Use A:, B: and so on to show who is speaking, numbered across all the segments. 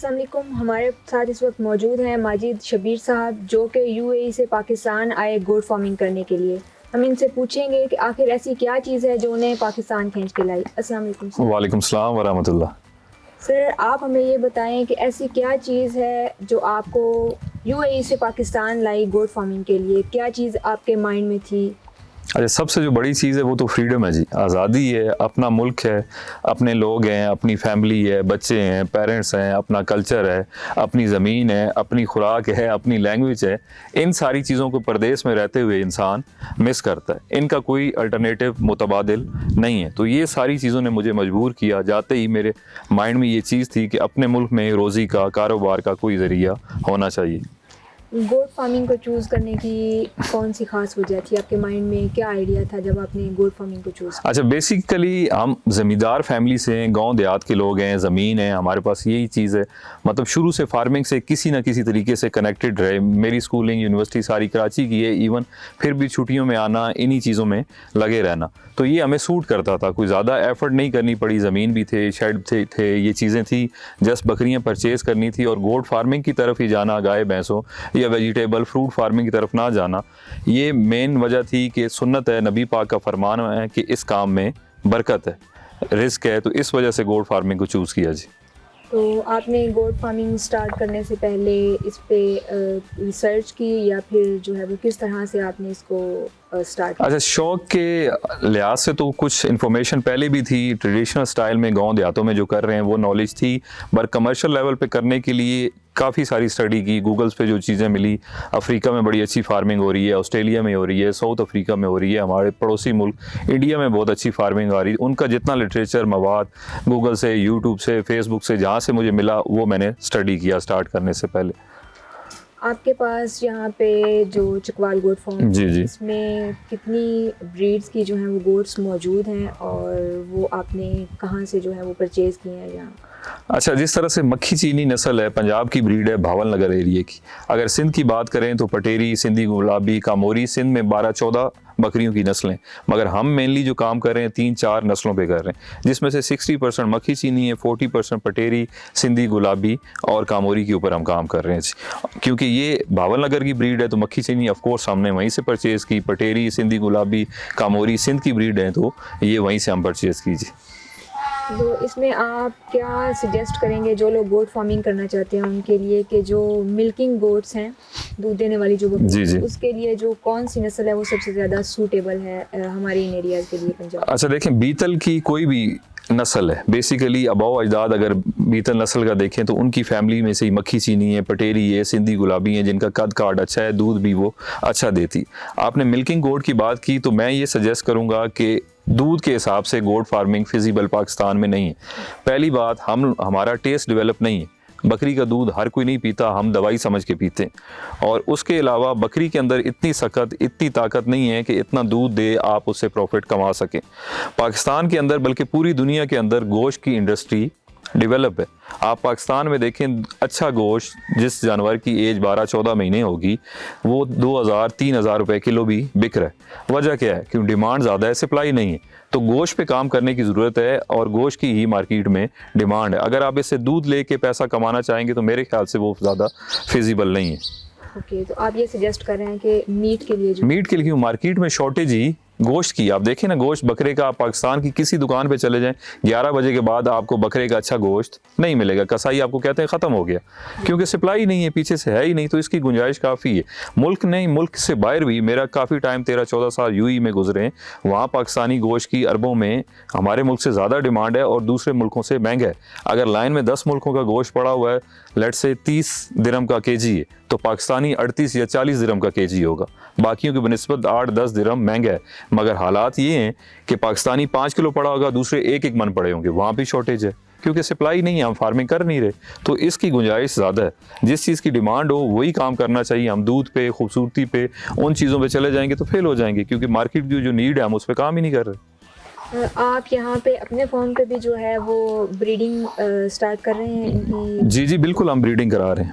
A: अस्सलाम वालेकुम। हमारे साथ इस वक्त मौजूद हैं माजिद शबीर साहब, जो कि यूएई से पाकिस्तान आए गोट फार्मिंग करने के लिए। हम इनसे पूछेंगे कि आखिर ऐसी क्या चीज़ है जो उन्हें पाकिस्तान खींच के लाई। अस्सलाम वालेकुम सर।
B: वालेकुम सलाम व रहमतुल्लाह।
A: सर, आप हमें ये बताएं कि ऐसी क्या चीज़ है जो आपको यूएई से पाकिस्तान लाई गोट फार्मिंग के लिए? क्या चीज़ आपके माइंड में थी?
B: अच्छा, सबसे जो बड़ी चीज़ है वो तो फ्रीडम है जी, आज़ादी है, अपना मुल्क है, अपने लोग हैं, अपनी फैमिली है, बच्चे हैं, पेरेंट्स हैं, अपना कल्चर है, अपनी ज़मीन है, अपनी खुराक है, अपनी लैंग्वेज है। इन सारी चीज़ों को परदेश में रहते हुए इंसान मिस करता है। इनका कोई अल्टरनेटिव मुतबादिल नहीं है। तो ये सारी चीज़ों ने मुझे मजबूर किया। जाते ही मेरे माइंड में ये चीज़ थी कि अपने मुल्क में रोज़ी का, कारोबार का कोई ज़रिया होना चाहिए।
A: गोट फार्मिंग को चूज़ करने की कौन सी खास वजह थी? आपके माइंड में क्या आइडिया था जब आपने गोट फार्मिंग को चूज़ किया?
B: अच्छा, बेसिकली हम ज़मींदार फैमिली से हैं, गांव देहात के लोग हैं, ज़मीन है हमारे पास, यही चीज़ है। मतलब शुरू से फार्मिंग से किसी ना किसी तरीके से कनेक्टेड रहे। मेरी स्कूलिंग, यूनिवर्सिटी सारी कराची की है। इवन फिर भी छुट्टियों में आना, इन्हीं चीज़ों में लगे रहना, तो ये हमें सूट करता था। कोई ज़्यादा एफर्ट नहीं करनी पड़ी। ज़मीन भी थे, शेड थे, ये चीज़ें थी। जस्ट बकरियाँ परचेज़ करनी थी और गोट फार्मिंग की तरफ ही जाना, गाय भैंसों या वेजिटेबल फ्रूट फार्मिंग की तरफ ना जाना, ये मेन वजह थी कि सुन्नत है, नबी पाक का फरमान है कि इस काम में बरकत है, रिस्क है। तो इस वजह से गोट फार्मिंग को चूज़ किया जी।
A: तो आपने गोट फार्मिंग स्टार्ट करने से पहले इस पे रिसर्च की, या फिर जो है वो किस तरह से आपने इसको स्टार्ट किया?
B: अच्छा, शौक के लिहाज से तो कुछ इन्फॉर्मेशन पहले भी थी। ट्रेडिशनल स्टाइल में गांव देहातों में जो कर रहे हैं वो नॉलेज थी, पर कमर्शियल लेवल पे करने के लिए काफ़ी सारी स्टडी की। गूगल्स पे जो चीज़ें मिली, अफ्रीका में बड़ी अच्छी फार्मिंग हो रही है, ऑस्ट्रेलिया में हो रही है, साउथ अफ्रीका में हो रही है, हमारे पड़ोसी मुल्क इंडिया में बहुत अच्छी फार्मिंग आ रही है। उनका जितना लिटरेचर, मवाद गूगल से, यूट्यूब से, फेसबुक से जहाँ से मुझे मिला, वो मैंने स्टडी किया स्टार्ट करने से पहले।
A: आपके पास यहाँ पे जो चकवाल गोट फार्म,
B: जी जी।
A: इसमें कितनी ब्रीड्स की जो हैं वो गोट्स मौजूद हैं, और वो आपने कहाँ से जो है वो परचेज़ किए हैं यहाँ?
B: अच्छा, जिस तरह से मक्खी चीनी नस्ल है, पंजाब की ब्रीड है, भावल नगर एरिया की। अगर सिंध की बात करें तो पटेरी, सिंधी गुलाबी, कामोरी, सिंध में 12-14 बकरियों की नस्लें। मगर हम मेनली जो काम कर रहे हैं 3-4 नस्लों पे कर रहे हैं, जिसमें से 60% मक्खी चीनी है, 40% पटेरी, सिंधी गुलाबी और कामोरी के ऊपर हम काम कर रहे हैं। क्योंकि ये भावल नगर की ब्रीड है तो मक्खी चीनी ऑफ कोर्स हमने वहीं से परचेज़ की। पटेरी, सिंधी गुलाबी, कामोरी सिंध की ब्रीड है तो ये वहीं से हम परचेज़ कीजिए।
A: तो इसमें आप क्या सजेस्ट करेंगे जो लोग गोट फार्मिंग करना चाहते हैं उनके लिए, कि जो मिल्किंग गोट्स हैं, दूध देने वाली जो
B: जी
A: बकरी,
B: जी।
A: उसके लिए जो कौन सी नस्ल है वो सबसे ज़्यादा सूटेबल है हमारे इन एरियाज़ के लिए, पंजाब?
B: अच्छा देखें, बीतल की कोई भी नस्ल है, बेसिकली अबाव अजदाद अगर बीतल नस्ल का देखें तो उनकी फैमिली में से ही मक्खी चीनी है, पटेरी है, सिंधी गुलाबी है, जिनका कद काट अच्छा है, दूध भी वो अच्छा देती। आपने मिल्किंग गोट की बात की तो मैं ये सजेस्ट करूँगा कि दूध के हिसाब से गोट फार्मिंग फिजिबल पाकिस्तान में नहीं है। पहली बात, हमारा टेस्ट डेवलप नहीं है। बकरी का दूध हर कोई नहीं पीता, हम दवाई समझ के पीते हैं। और उसके अलावा बकरी के अंदर इतनी सख्त, इतनी ताकत नहीं है कि इतना दूध दे आप उससे प्रॉफिट कमा सकें। पाकिस्तान के अंदर बल्कि पूरी दुनिया के अंदर गोश्त की इंडस्ट्री डेवलप है। आप पाकिस्तान में देखें, अच्छा गोश्त जिस जानवर की एज 12-14 महीने होगी वो 2000-3000 रुपए किलो भी बिक रहा है। वजह क्या है? क्योंकि डिमांड ज़्यादा है, सप्लाई नहीं है। तो गोश्त पे काम करने की ज़रूरत है और गोश्त की ही मार्केट में डिमांड है। अगर आप इससे दूध लेके पैसा कमाना चाहेंगे तो मेरे ख्याल से वो ज़्यादा फिजिबल नहीं है।
A: ओके, तो आप ये सजेस्ट कर रहे हैं कि मीट के लिए, जो
B: मीट के लिए मार्केट में शॉर्टेज ही गोश्त की। आप देखें ना, गोश्त बकरे का, आप पाकिस्तान की किसी दुकान पे चले जाएं, 11 बजे के बाद आपको बकरे का अच्छा गोश्त नहीं मिलेगा। कसाई आपको कहते हैं ख़त्म हो गया, क्योंकि सप्लाई नहीं है, पीछे से है ही नहीं। तो इसकी गुंजाइश काफ़ी है। मुल्क नहीं, मुल्क से बाहर भी मेरा काफ़ी टाइम 13-14 साल यूएई में गुजरे हैं। वहाँ पाकिस्तानी गोश्त की अरबों में हमारे मुल्क से ज़्यादा डिमांड है और दूसरे मुल्कों से महंगा है। अगर लाइन में 10 मुल्कों का गोश्त पड़ा हुआ है, लेट से 30 दिरहम का केजी है, तो पाकिस्तानी 38 या 40 दिरहम का केजी होगा। बाकियों की बनिस्बत 8-10 दिरहम महंगा है। मगर हालात ये हैं कि पाकिस्तानी 5 किलो पड़ा होगा, दूसरे 1-1 मन पड़े होंगे। वहाँ भी शॉर्टेज है क्योंकि सप्लाई नहीं है, हम फार्मिंग कर नहीं रहे। तो इसकी गुंजाइश ज़्यादा है। जिस चीज़ की डिमांड हो वही काम करना चाहिए। हम दूध पे, खूबसूरती पे, उन चीज़ों पे चले जाएंगे तो फेल हो जाएंगे, क्योंकि मार्केट की जो नीड है हम उस पर काम ही नहीं कर रहे।
A: आप यहाँ पे अपने फार्म पे भी जो है वो ब्रीडिंग स्टार्ट कर रहे हैं इनकी?
B: जी जी बिल्कुल, हम ब्रीडिंग करा रहे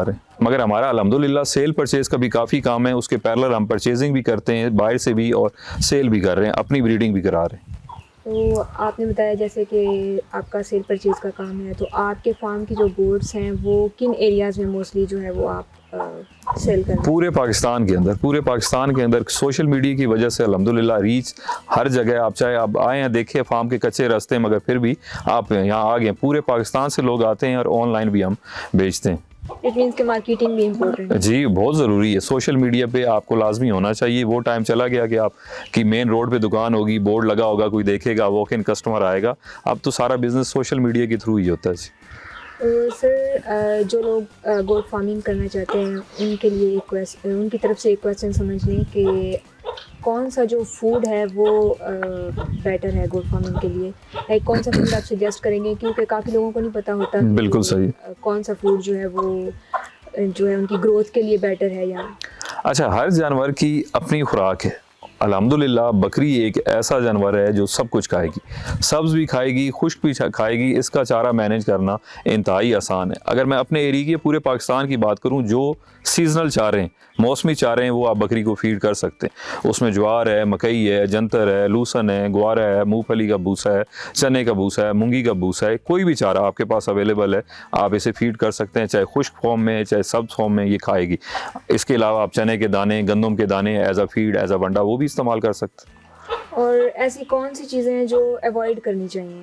B: हैं। मगर हमारा अल्हम्दुलिल्लाह सेल परचेज का भी काफ़ी काम है। उसके पैरेलल हम परचेजिंग भी करते हैं बाहर से भी और सेल भी कर रहे हैं, अपनी ब्रीडिंग भी करा रहे हैं।
A: तो आपने बताया जैसे कि आपका सेल परचेज़ का काम है, तो आपके फार्म की जो गोट्स हैं वो किन एरियाज़ में मोस्टली जो है वो आप सेल कर रहे हैं?
B: पूरे पाकिस्तान के अंदर सोशल मीडिया की वजह से अल्हम्दुलिल्लाह रीच हर जगह, आप चाहे आप आए हैं देखें फार्म के कच्चे रास्ते, मगर फिर भी आप यहाँ आ गए। पूरे पाकिस्तान से लोग आते हैं और ऑनलाइन भी हम बेचते हैं।
A: इट मीन्स कि मार्केटिंग भी इम्पोर्टेंट है।
B: जी बहुत ज़रूरी है, सोशल मीडिया पे आपको लाजमी होना चाहिए। वो टाइम चला गया कि आप की मेन रोड पे दुकान होगी, बोर्ड लगा होगा, कोई देखेगा, वॉक इन कस्टमर आएगा। अब तो सारा बिजनेस सोशल मीडिया के थ्रू ही होता है जी।
A: सर जो लोग गोट फार्मिंग करना चाहते हैं उनके लिए उनकी तरफ से एक क्वेश्चन समझ लें कि कौन सा जो फूड है वो बेटर है गोट फार्मिंग के लिए, लाइक कौन सा फूड आप सजेस्ट करेंगे, क्योंकि काफ़ी लोगों को नहीं पता होता कि
B: बिल्कुल सही।
A: कौन सा फूड जो है वो जो है उनकी ग्रोथ के लिए बेटर है या
B: अच्छा, हर जानवर की अपनी खुराक है। अल्हम्दुलिल्लाह बकरी एक ऐसा जानवर है जो सब कुछ खाएगी, सब्ज़ भी खाएगी, खुश्क भी खाएगी। इसका चारा मैनेज करना इंतहाई आसान है। अगर मैं अपने एरिया की पूरे पाकिस्तान की बात करूं, जो सीजनल चारे हैं, मौसमी चारे हैं, वो आप बकरी को फीड कर सकते हैं। उसमें ज्वार है, मकई है, जंतर है, लूसन है, ग्वारा है, मूंगफली का भूसा है, चने का भूसा है, मूंगी का भूसा है, कोई भी चारा आपके पास अवेलेबल है, आप इसे फीड कर सकते हैं। चाहे खुश्क फॉर्म में, चाहे सब्ज़ फॉर्म में, ये खाएगी। इसके अलावा आप चने के दाने, गंदम के दाने as a feed, as a वंडा वो भी इस्तेमाल कर सकते हैं।
A: और ऐसी कौन सी चीज़ें हैं जो अवॉइड करनी चाहिए?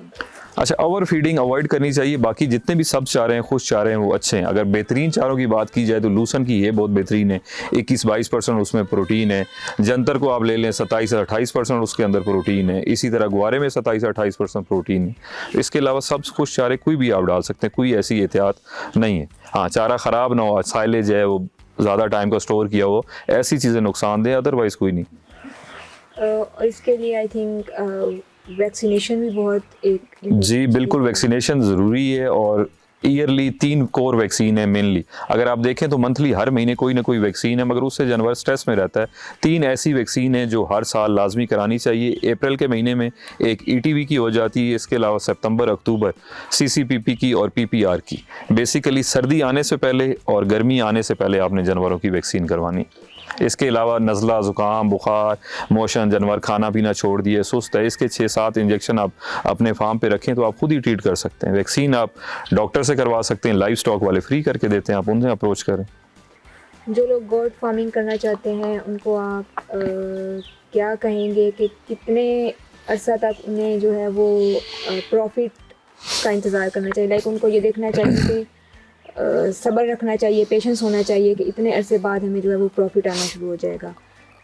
B: अच्छा, ओवर फीडिंग अवॉइड करनी चाहिए। बाकी जितने भी सब चारे हैं, खुश चारे हैं, वो अच्छे हैं। अगर बेहतरीन चारों की बात की जाए तो लूसन की ये बहुत बेहतरीन है, 21-22% उसमें प्रोटीन है। जंतर को आप ले लें, 27 से 28% उसके अंदर प्रोटीन है। इसी तरह ग्वारे में 27 से 28% प्रोटीन है। इसके अलावा सब खुश चारे कोई भी आप डाल सकते हैं, कोई ऐसी एहतियात नहीं है। हाँ, चारा ख़राब ना हो, साइलेज है, वो ज़्यादा टाइम का स्टोर किया हो, ऐसी चीज़ें नुकसानदेह, अदरवाइज़ कोई नहीं।
A: और इसके लिए आई थिंक वैक्सीनेशन भी बहुत एक
B: जी बिल्कुल, वैक्सीनेशन ज़रूरी है। और ईयरली 3 कोर वैक्सीन है मेनली। अगर आप देखें तो मंथली हर महीने कोई ना कोई वैक्सीन है, मगर उससे जानवर स्ट्रेस में रहता है। 3 ऐसी वैक्सीन है जो हर साल लाजमी करानी चाहिए। अप्रैल के महीने में एक ETV की हो जाती है, इसके अलावा सितंबर अक्टूबर CCPP की और PPR की। बेसिकली सर्दी आने से पहले और गर्मी आने से पहले आपने जानवरों की वैक्सीन करवानी। इसके अलावा नज़ला, ज़ुकाम, बुखार, मोशन, जानवर खाना पीना छोड़ दिए, सुस्त है, इसके 6-7 इंजेक्शन आप अपने फार्म पे रखें तो आप खुद ही ट्रीट कर सकते हैं। वैक्सीन आप डॉक्टर से करवा सकते हैं, लाइव स्टॉक वाले फ्री करके देते हैं, आप उनसे अप्रोच करें।
A: जो लोग गोट फार्मिंग करना चाहते हैं उनको आप क्या कहेंगे कि कितने अरसा तक उन्हें जो है वो प्रॉफिट का इंतज़ार करना चाहिए, लाइक उनको ये देखना चाहिए कि सब्र रखना चाहिए, पेशेंस होना चाहिए कि इतने अरसे बाद हमें जो है वो प्रॉफिट आना शुरू हो जाएगा?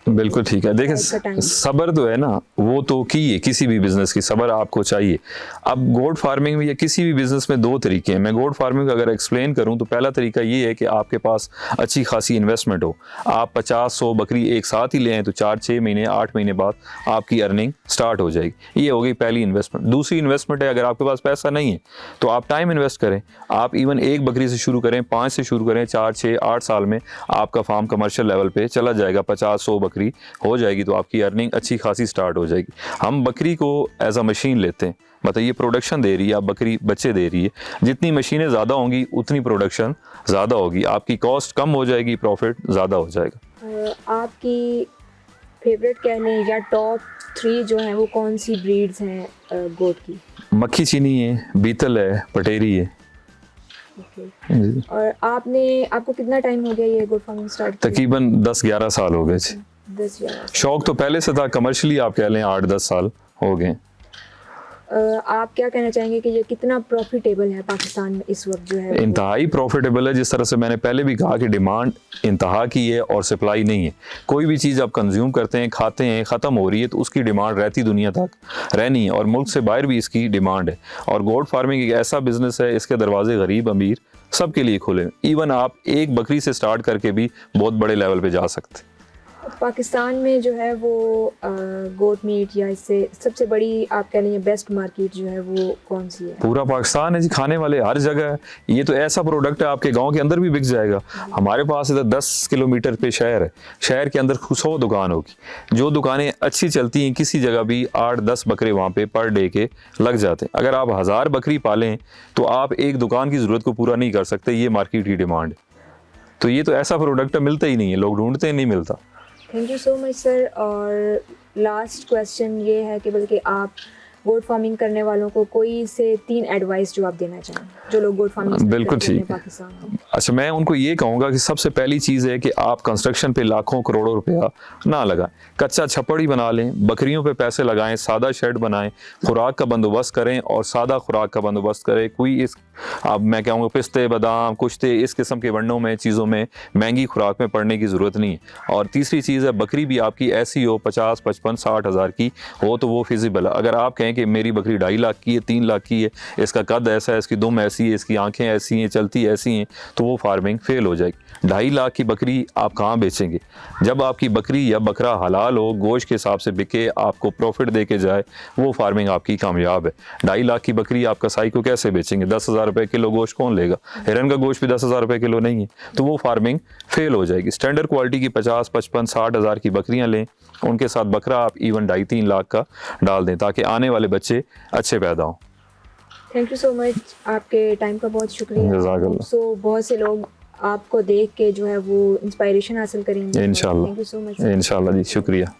B: बिल्कुल ठीक है। देखें,
A: इसका टाइम
B: सब्र तो है ना, वो तो की है, किसी भी बिजनेस की सब्र आपको चाहिए। अब गोट फार्मिंग में या किसी भी बिजनेस में 2 तरीके हैं। मैं गोट फार्मिंग अगर एक्सप्लेन करूं तो पहला तरीका ये है कि आपके पास अच्छी खासी इन्वेस्टमेंट हो। आप 50-100 बकरी एक साथ ही ले आएँ तो 4-6 महीने, 8 महीने बाद आपकी अर्निंग स्टार्ट हो जाएगी। ये हो गई पहली इन्वेस्टमेंट। दूसरी इन्वेस्टमेंट है, अगर आपके पास पैसा नहीं है तो आप टाइम इन्वेस्ट करें। आप इवन एक बकरी से शुरू करें, 5 से शुरू करें, 4-6-8 साल में आपका फार्म कमर्शियल लेवल पे चला जाएगा। 50-100 बकरी हो जाएगी तो आपकी अर्निंग अच्छी खासी स्टार्ट हो जाएगी। हम बकरी को एज अ मशीन लेते हैं, मतलब ये प्रोडक्शन दे रही है, आप बकरी बच्चे दे रही है। जितनी मशीनें ज़्यादा होंगी उतनी प्रोडक्शन ज़्यादा होगी, आपकी कॉस्ट कम हो जाएगी, प्रॉफिट ज़्यादा हो जाएगा।
A: आपकी फेवरेट कह लें या टॉप 3 जो हैं वो कौन सी ब्रीड्स हैं गोट की?
B: मक्खी चीनी है, बीतल है, पटेरी है।
A: ओके। और आपको कितना टाइम हो गया ये गोट फार्मिंग स्टार्ट किए?
B: तकरीबन 10-11 साल हो गए जी।
A: 10-11।
B: शौक तो पहले से था, कमर्शियली आप कह लें 8-10 साल हो गए।
A: आप क्या कहना चाहेंगे कि ये कितना प्रॉफिटेबल है पाकिस्तान में इस वक्त जो है?
B: इंतहाई प्रॉफिटेबल है। जिस तरह से मैंने पहले भी कहा कि डिमांड इंतहा की है और सप्लाई नहीं है। कोई भी चीज़ आप कंज्यूम करते हैं, खाते हैं, ख़त्म हो रही है तो उसकी डिमांड रहती दुनिया तक रहनी है, और मुल्क से बाहर भी इसकी डिमांड है। और गोट फार्मिंग एक ऐसा बिजनेस है, इसके दरवाजे गरीब अमीर सबके लिए खुले। इवन आप एक बकरी से स्टार्ट करके भी बहुत बड़े लेवल पे जा सकते हैं।
A: पाकिस्तान में जो है वो गोट मीट या इससे सबसे बड़ी आप कह लीजिए बेस्ट मार्केट जो है वो कौन सी है?
B: पूरा पाकिस्तान है जी, खाने वाले हर जगह है। ये तो ऐसा प्रोडक्ट है आपके गांव के अंदर भी बिक जाएगा। हमारे पास इधर 10 किलोमीटर पे शहर है, शहर के अंदर 100 दुकान होगी। जो दुकानें अच्छी चलती हैं, किसी जगह भी 8-10 बकरे वहाँ पे पर डे के लग जाते हैं। अगर आप 1000 बकरी पालें तो आप एक दुकान की ज़रूरत को पूरा नहीं कर सकते, ये मार्केट की डिमांड है। तो ये तो ऐसा प्रोडक्ट मिलता ही नहीं है, लोग ढूंढते हैं, नहीं मिलता।
A: Thank you so much sir. और लास्ट क्वेश्चन ये है कि बल्कि आप गोट फार्मिंग करने वालों को कोई से 3 एडवाइस जो आप देना चाहें, जो लोग गोट फार्मिंग
B: बिल्कुल ठीक।
A: पाकिस्तान में?
B: अच्छा, मैं उनको ये कहूँगा कि सबसे पहली चीज़ है कि आप कंस्ट्रक्शन पे लाखों करोड़ों रुपया ना लगाएं, कच्चा छप्पड़ ही बना लें, बकरियों पे पैसे लगाएं, सादा शेड बनाएं, खुराक का बंदोबस्त करें और सादा खुराक का बंदोबस्त करें। कोई इस अब मैं कहूँगा पिस्ते, बादाम, कुश्ते, इस किस्म के वंडों में, चीज़ों में महंगी खुराक में पड़ने की ज़रूरत नहीं है। और तीसरी चीज़ है, बकरी भी आपकी ऐसी हो 50, 55, 60 हज़ार की हो तो वो फिजिबल है। अगर आप कहें कि मेरी बकरी 2.5 लाख की है, 3 लाख की है, इसका कद ऐसा है, इसकी दुम ऐसी है, इसकी आंखें ऐसी हैं, चलती ऐसी हैं, तो वो फार्मिंग फेल हो जाएगी। 2.5 लाख की बकरी आप कहाँ बेचेंगे? जब आपकी बकरी या बकरा हलाल हो, गोश्त के हिसाब से बिके, आपको प्रॉफिट दे के जाए, वो फार्मिंग आपकी कामयाब है। 2.5 लाख की बकरी आप कसाई को कैसे बेचेंगे? 10,000 रुपये किलो गोश्त कौन लेगा? हिरन का गोश्त भी 10,000 रुपये किलो नहीं है, तो वो फार्मिंग फेल हो जाएगी। स्टैंडर्ड क्वालिटी की 50, 55, 60 हज़ार की बकरियां लें, उनके साथ बकरा आप इवन 2.5-3 लाख का डाल दें ताकि आने वाले बच्चे अच्छे पैदा हों।
A: थैंक यू सो मच, आपके टाइम का बहुत शुक्रिया।
B: जज़ाकल्लाह।
A: सो बहुत से लोग आपको देख के जो है वो इंस्पायरेशन हासिल करेंगे।
B: इंशाल्लाह,
A: थैंक यू सो मच।
B: इंशाल्लाह जी, शुक्रिया।